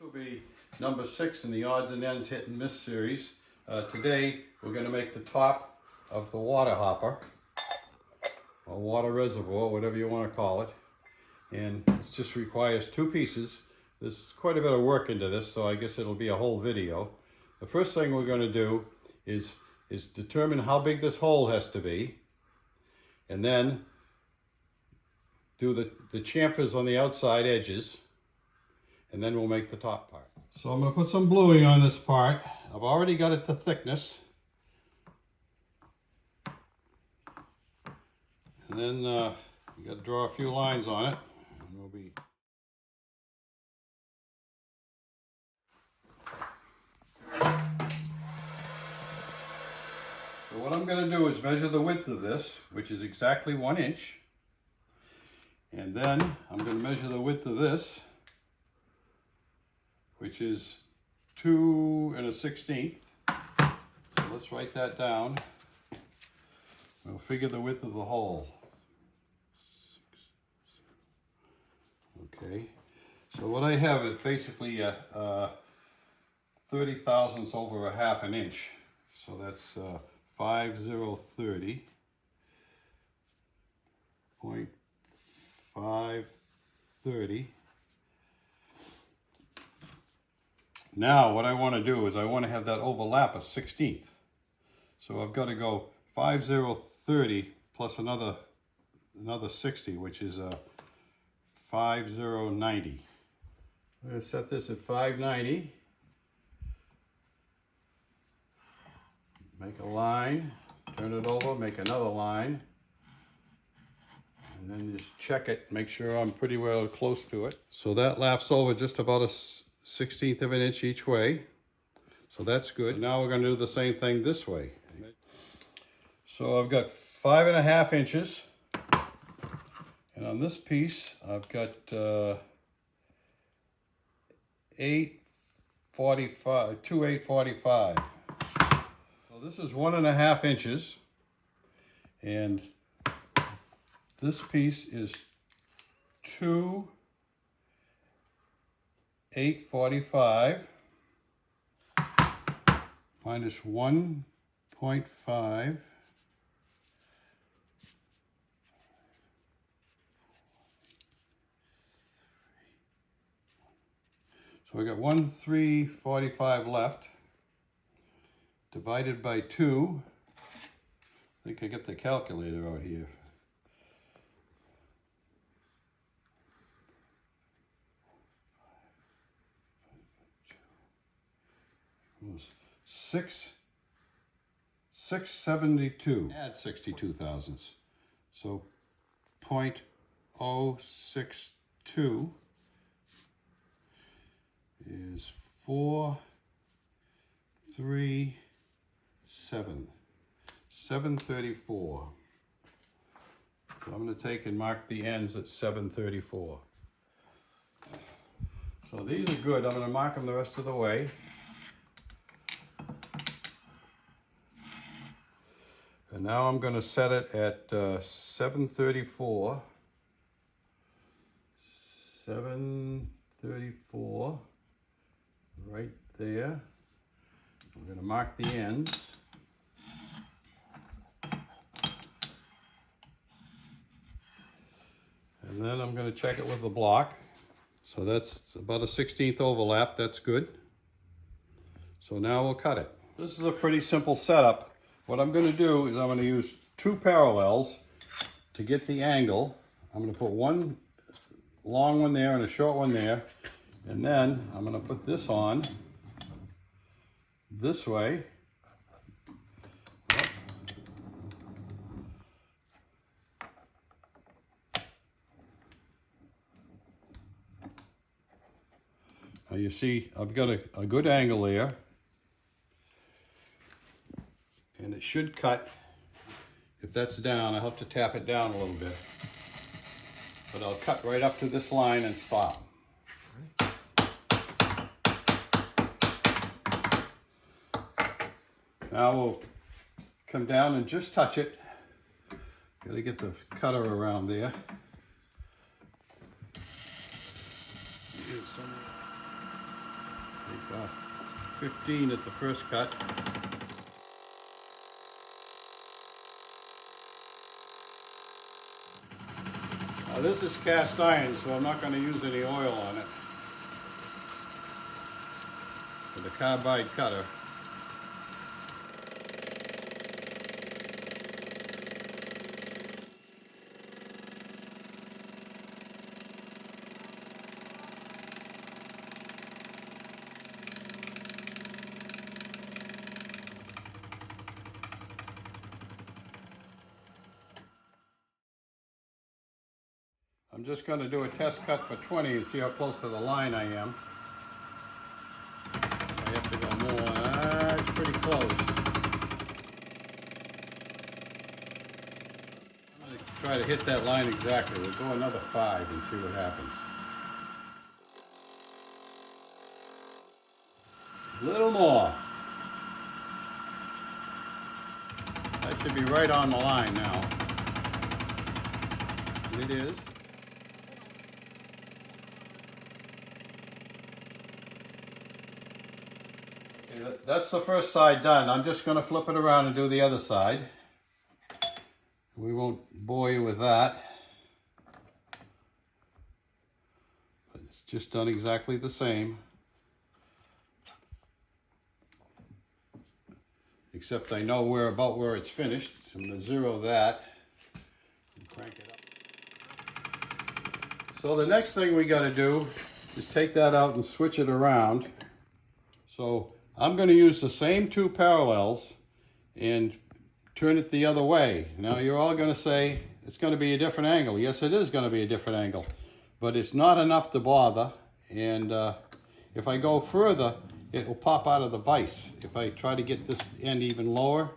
will be number 6 in the odds and ends hit and miss series. Today we're going to make the top of the water hopper, or water reservoir, whatever you want to call it. And it just requires 2 pieces. There's quite a bit of work into this, so I guess it'll be a whole video. The first thing we're going to do is determine how big this hole has to be, and then do the chamfers on the outside edges, and then we'll make the top part. So I'm going to put some bluing on this part. I've already got it to thickness. And then you got to draw a few lines on it. And we'll be... So what I'm going to do is measure the width of this, which is exactly 1 inch. And then I'm going to measure the width of this, which is 2 1/16. So let's write that down. We'll figure the width of the hole. Okay, so what I have is basically a 30 thousandths over a half an inch. So that's 5030.530. Now what I want to do is I want to have that overlap a 1/16. So I've got to go 5030 plus another 60, which is 5090. I'm going to set this at 590. Make a line, turn it over, make another line, and then just check it, make sure I'm pretty well close to it. So that laps over just about a 1/16 of an inch each way. So that's good. So now we're going to do the same thing this way. So I've got 5.5 inches. And on this piece, I've got 845, 2/845. So this is 1.5 inches. And this piece is 2/845 minus 1.5. So we got 1/345 left, divided by 2. I think I get the calculator out here. Six 672. Add 62 thousandths. So 0.062 is 437. 734. So I'm going to take and mark the ends at 734. So these are good. I'm going to mark them the rest of the way. And now I'm going to set it at 734. 734, right there. I'm going to mark the ends. And then I'm going to check it with the block. So that's about a 1/16 overlap. That's good. So now we'll cut it. This is a pretty simple setup. What I'm going to do is I'm going to use 2 parallels to get the angle. I'm going to put one long one there and a short one there. And then I'm going to put this on this way. Now you see I've got a good angle there. And it should cut. If that's down, I'll have to tap it down a little bit. But I'll cut right up to this line and stop. Now we'll come down and just touch it. Got to get the cutter around there. 15 at the first cut. Now this is cast iron, so I'm not going to use any oil on it. With a carbide cutter. I'm just going to do a test cut for 20 and see how close to the line I am. I have to go more. It's pretty close. I'm going to try to hit that line exactly. We'll go another 5 and see what happens. A little more. That should be right on the line now. It is. Okay, that's the first side done. I'm just going to flip it around and do the other side. We won't bore you with that. But it's just done exactly the same. Except I know about where it's finished. So I'm going to zero that and crank it up. So the next thing we got to do is take that out and switch it around. So I'm going to use the same 2 parallels and turn it the other way. Now you're all going to say it's going to be a different angle. Yes, it is going to be a different angle, but it's not enough to bother. And if I go further, it will pop out of the vise. If I try to get this end even lower,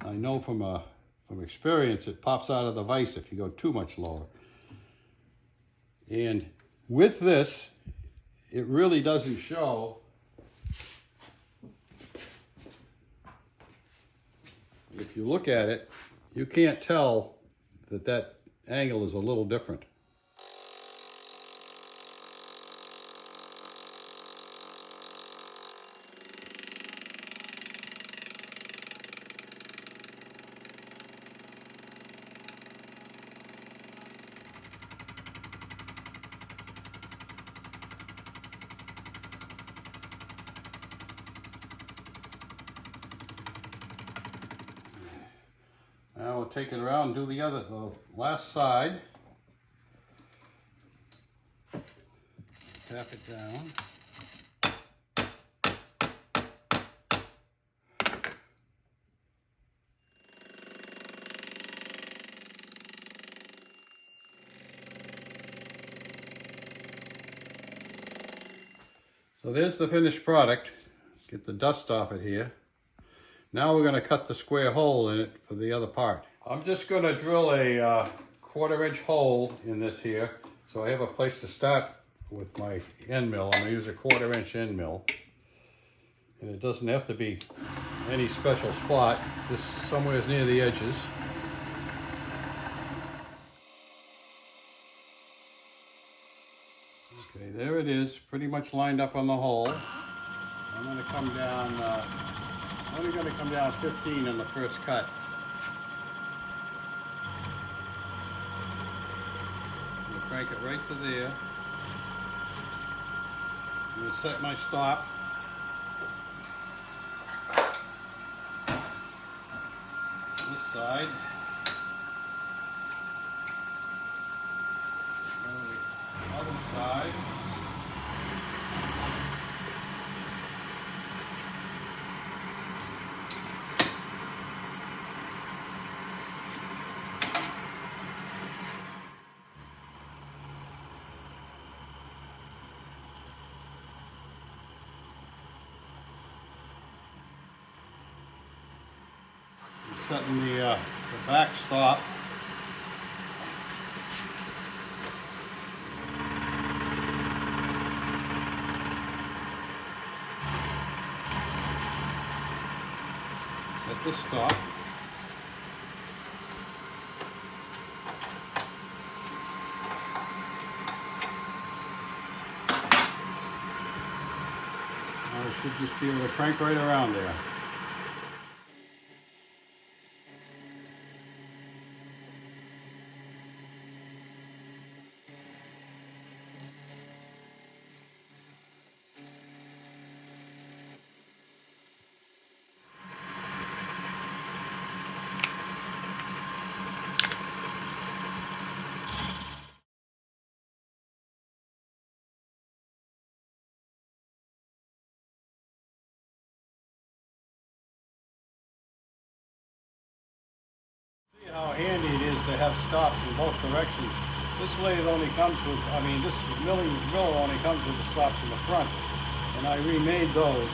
I know from experience, it pops out of the vise if you go too much lower. And with this, it really doesn't show. If you look at it, you can't tell that angle is a little different. Now we'll take it around and do the last side. Tap it down. So there's the finished product. Get the dust off it here. Now we're going to cut the square hole in it for the other part. I'm just going to drill a 1/4-inch hole in this here, so I have a place to start with my end mill. I'm going to use a 1/4-inch end mill. And it doesn't have to be any special spot, just somewhere near the edges. Okay, there it is, pretty much lined up on the hole. I'm going to come down, only going to come down 15 in the first cut. I'm going to crank it right to there. I'm going to set my stop. This side. Other side. Setting the back stop. Set the stop. Should just be able to crank right around there. See how handy it is to have stops in both directions. This lathe only comes with, this milling mill only comes with the stops in the front, and I remade those,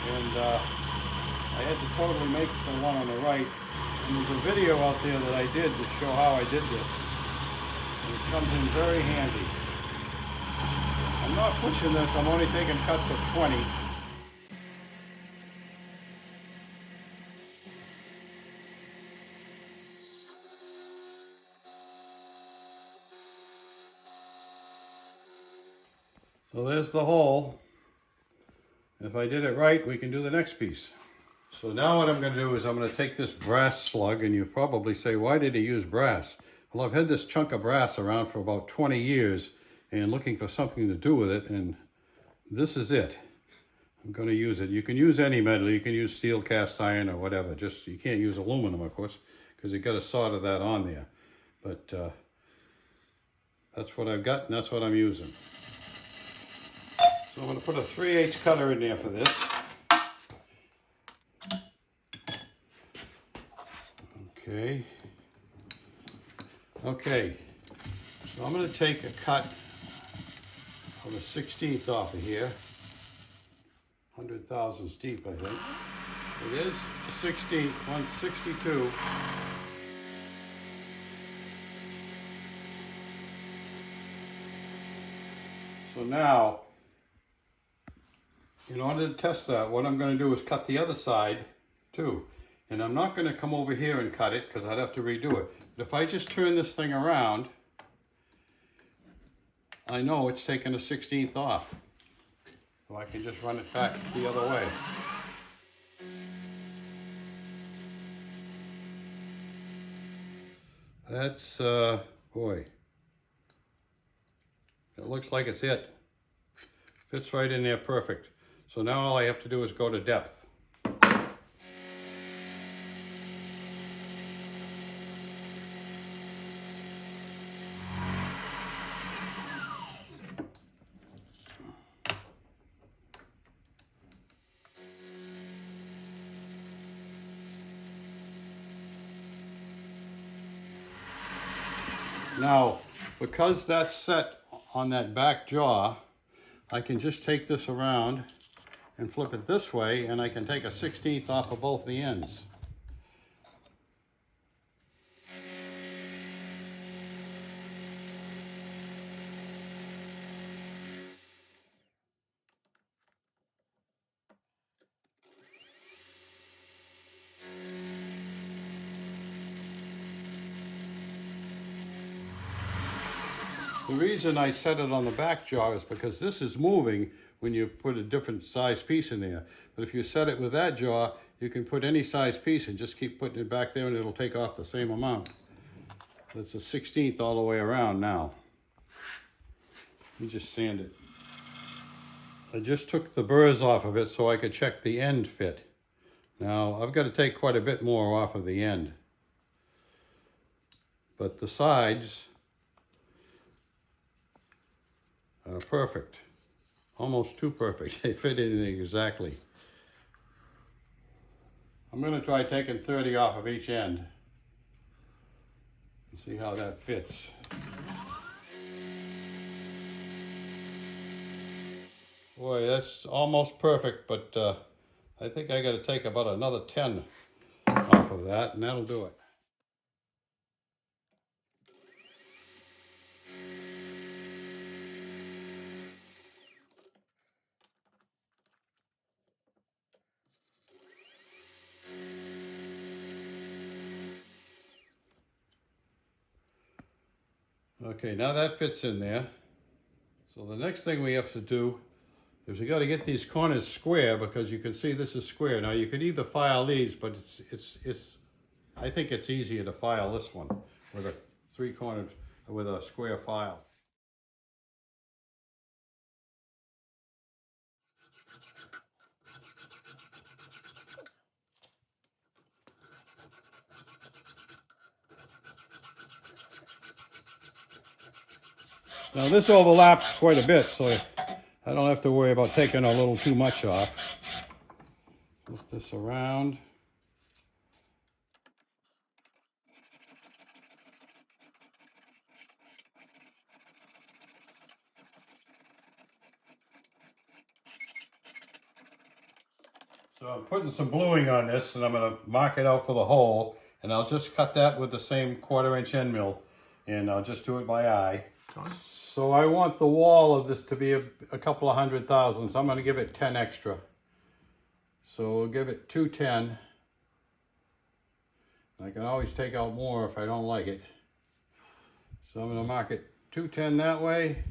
and I had to totally make the one on the right. And there's a video out there that I did to show how I did this, and it comes in very handy. I'm not pushing this, I'm only taking cuts of 20. So there's the hole. If I did it right, we can do the next piece. So now what I'm going to do is I'm going to take this brass slug, and you probably say, why did he use brass? Well, I've had this chunk of brass around for about 20 years and looking for something to do with it, and this is it. I'm going to use it. You can use any metal. You can use steel, cast iron, or whatever. Just you can't use aluminum, of course, because you've got to solder that on there. But that's what I've got, and that's what I'm using. So I'm going to put a 3/8 cutter in there for this. Okay. Okay. So I'm going to take a cut of a 1/16 off of here. 100 thousandths deep, I think. It is a 1/16, 1/62. So now, in order to test that, what I'm going to do is cut the other side too. And I'm not going to come over here and cut it because I'd have to redo it. But if I just turn this thing around, I know it's taken a 1/16 off. So I can just run it back the other way. That's, boy, it looks like it's it. Fits right in there perfect. So now all I have to do is go to depth. Now, because that's set on that back jaw, I can just take this around and flip it this way, and I can take a 1/16 off of both the ends. The reason I set it on the back jaw is because this is moving when you put a different size piece in there. But if you set it with that jaw, you can put any size piece and just keep putting it back there and it'll take off the same amount. That's a 1/16 all the way around now. Let me just sand it. I just took the burrs off of it so I could check the end fit. Now, I've got to take quite a bit more off of the end. But the sides are perfect. Almost too perfect. They fit in exactly. I'm going to try taking 30 off of each end and see how that fits. Boy, that's almost perfect, but I think I got to take about another 10 off of that, and that'll do it. Okay, now that fits in there. So the next thing we have to do is we got to get these corners square, because you can see this is square. Now you could either file these, but I think it's easier to file this one with a 3-cornered, with a square file. Now this overlaps quite a bit, so I don't have to worry about taking a little too much off. Flip this around. So I'm putting some bluing on this, and I'm going to mark it out for the hole, and I'll just cut that with the same 1/4" end mill, and I'll just do it by eye. So I want the wall of this to be a couple of 100,000, so I'm going to give it 10 extra. So we'll give it 210. I can always take out more if I don't like it. So I'm going to mark it 210 that way.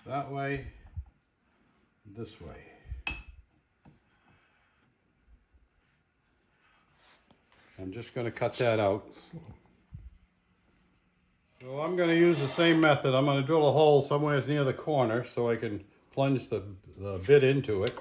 That way. This way. I'm just going to cut that out. So I'm going to use the same method. I'm going to drill a hole somewhere near the corner so I can plunge the bit into it.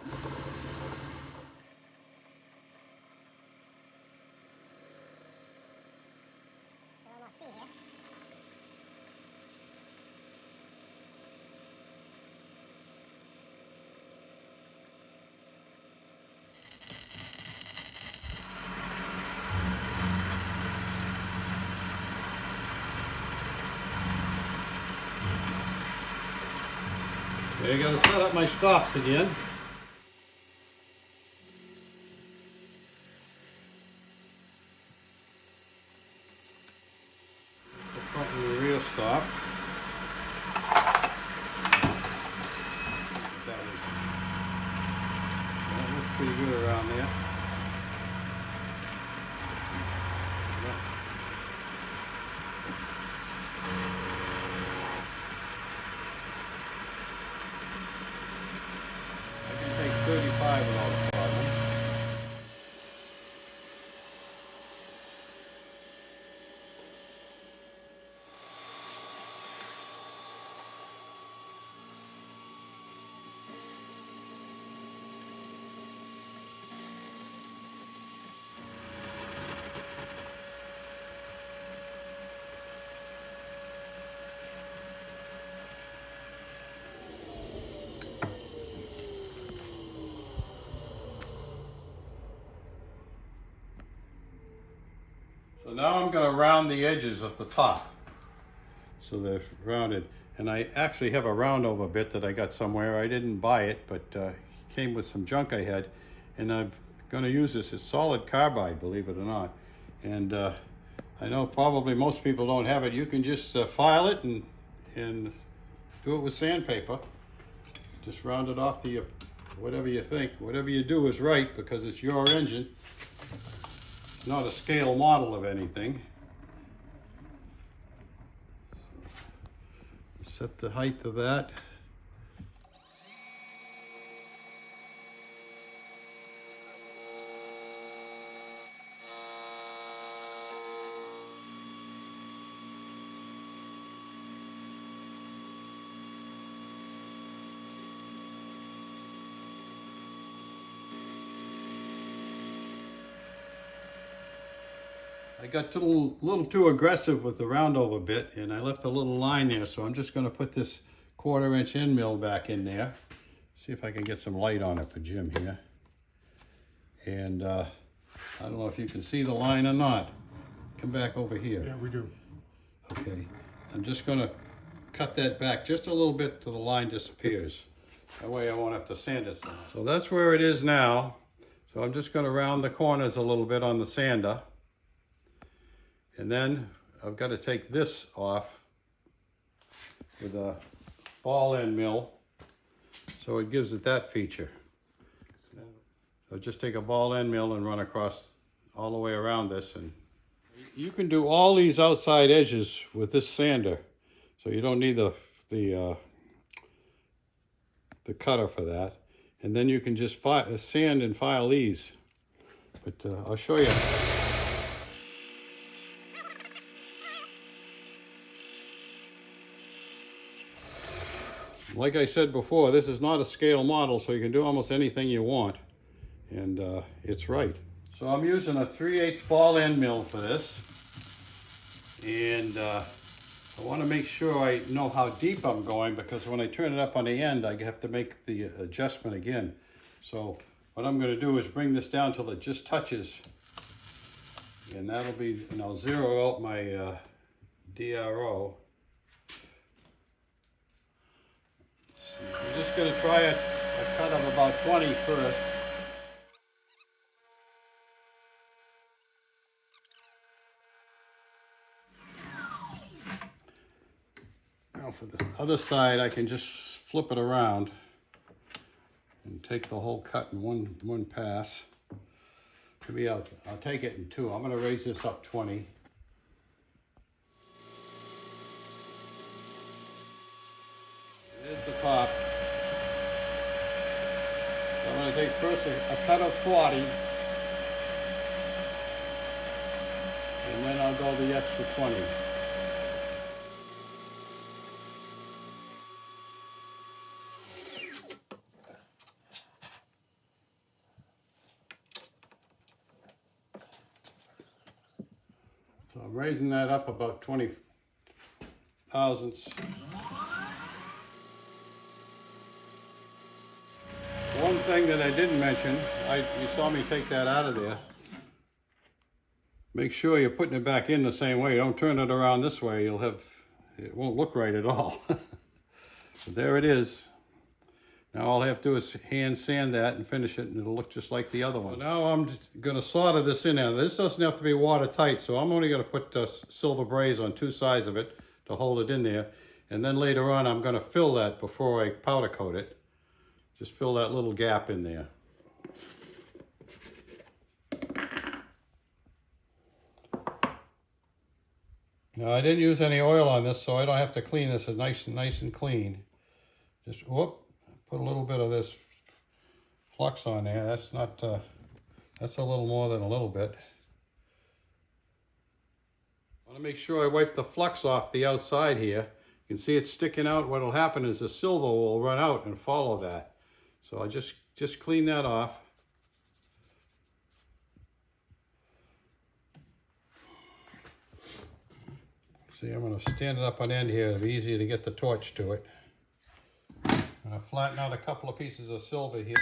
I gotta set up my stops again. The front and the rear stop. That looks pretty good around there. Without a problem. So now I'm going to round the edges of the top, so they're rounded. And I actually have a round over bit that I got somewhere. I didn't buy it, but it came with some junk I had. And I'm going to use this. It's solid carbide, believe it or not. And I know probably most people don't have it. You can just file it and do it with sandpaper. Just round it off to your, whatever you think. Whatever you do is right, because it's your engine. Not a scale model of anything. Set the height of that. I got a little too aggressive with the roundover bit, and I left a little line there, so I'm just going to put this 1/4" end mill back in there. See if I can get some light on it for Jim here. And I don't know if you can see the line or not. Come back over here. Yeah, we do. Okay, I'm just going to cut that back just a little bit till the line disappears. That way I won't have to sand it. So that's where it is now. So I'm just going to round the corners a little bit on the sander. And then I've got to take this off with a ball end mill, so it gives it that feature. So just take a ball end mill and run across all the way around this, and you can do all these outside edges with this sander, so you don't need the the cutter for that. And then you can just sand and file these. But I'll show you. Like I said before, this is not a scale model, so you can do almost anything you want. And it's right. So I'm using a 3/8 ball end mill for this. And I want to make sure I know how deep I'm going, because when I turn it up on the end, I have to make the adjustment again. So what I'm going to do is bring this down till it just touches. And that'll be, and I'll zero out my DRO. I'm just going to try a cut of about 20 first. Now for the other side, I can just flip it around and take the whole cut in one pass. Maybe I'll take it in two. I'm going to raise this up 20. There's the top. So I'm going to take first a cut of 40, and then I'll go the extra 20. So I'm raising that up about 20 thousandths. One thing that I didn't mention, you saw me take that out of there. Make sure you're putting it back in the same way. Don't turn it around this way. It won't look right at all. But there it is. Now all I have to do is hand sand that and finish it, and it'll look just like the other one. So now I'm going to solder this in there. This doesn't have to be watertight, so I'm only going to put silver braze on two sides of it to hold it in there. And then later on, I'm going to fill that before I powder coat it. Just fill that little gap in there. Now I didn't use any oil on this, so I don't have to clean this nice and clean. Just whoop, put a little bit of this flux on there. That's not, that's a little more than a little bit. I want to make sure I wipe the flux off the outside here. You can see it's sticking out. What will happen is the silver will run out and follow that. So I just clean that off. See, I'm going to stand it up on end here. It'll be easier to get the torch to it. I'm going to flatten out a couple of pieces of silver here.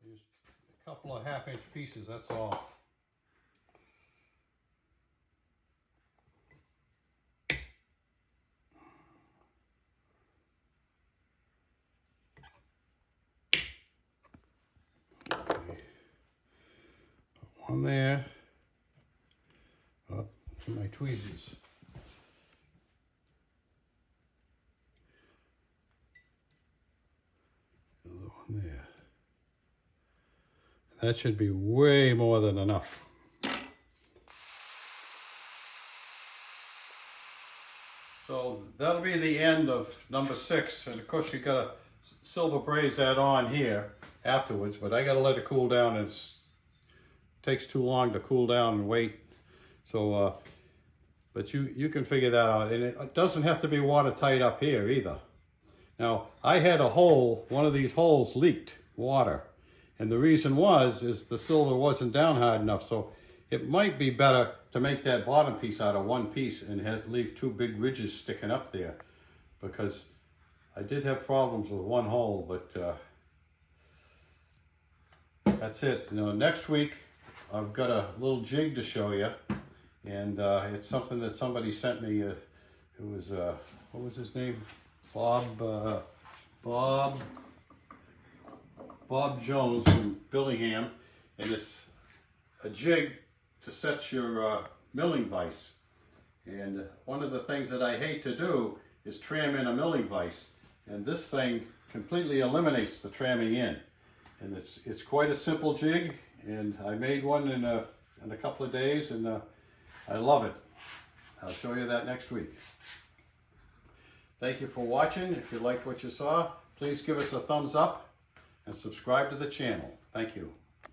Use a couple of 1/2-inch pieces, that's all. One there. Oh, my tweezers. Another one there. That should be way more than enough. So that'll be the end of number 6. And of course you gotta silver braze that on here afterwards, but I gotta let it cool down. It takes too long to cool down and wait. So, but you can figure that out. And it doesn't have to be watertight up here either. Now, I had a hole, one of these holes leaked water. And the reason is the silver wasn't down hard enough. So it might be better to make that bottom piece out of one piece and leave 2 big ridges sticking up there. Because I did have problems with one hole, but that's it. You know, next week, I've got a little jig to show you. And it's something that somebody sent me. It was, what was his name? Bob Jones from Billingham, and it's a jig to set your milling vise. And one of the things that I hate to do is tram in a milling vise, and this thing completely eliminates the tramming in. And it's quite a simple jig, and I made one in in a couple of days, and I love it. I'll show you that next week. Thank you for watching. If you liked what you saw, please give us a thumbs up and subscribe to the channel. Thank you.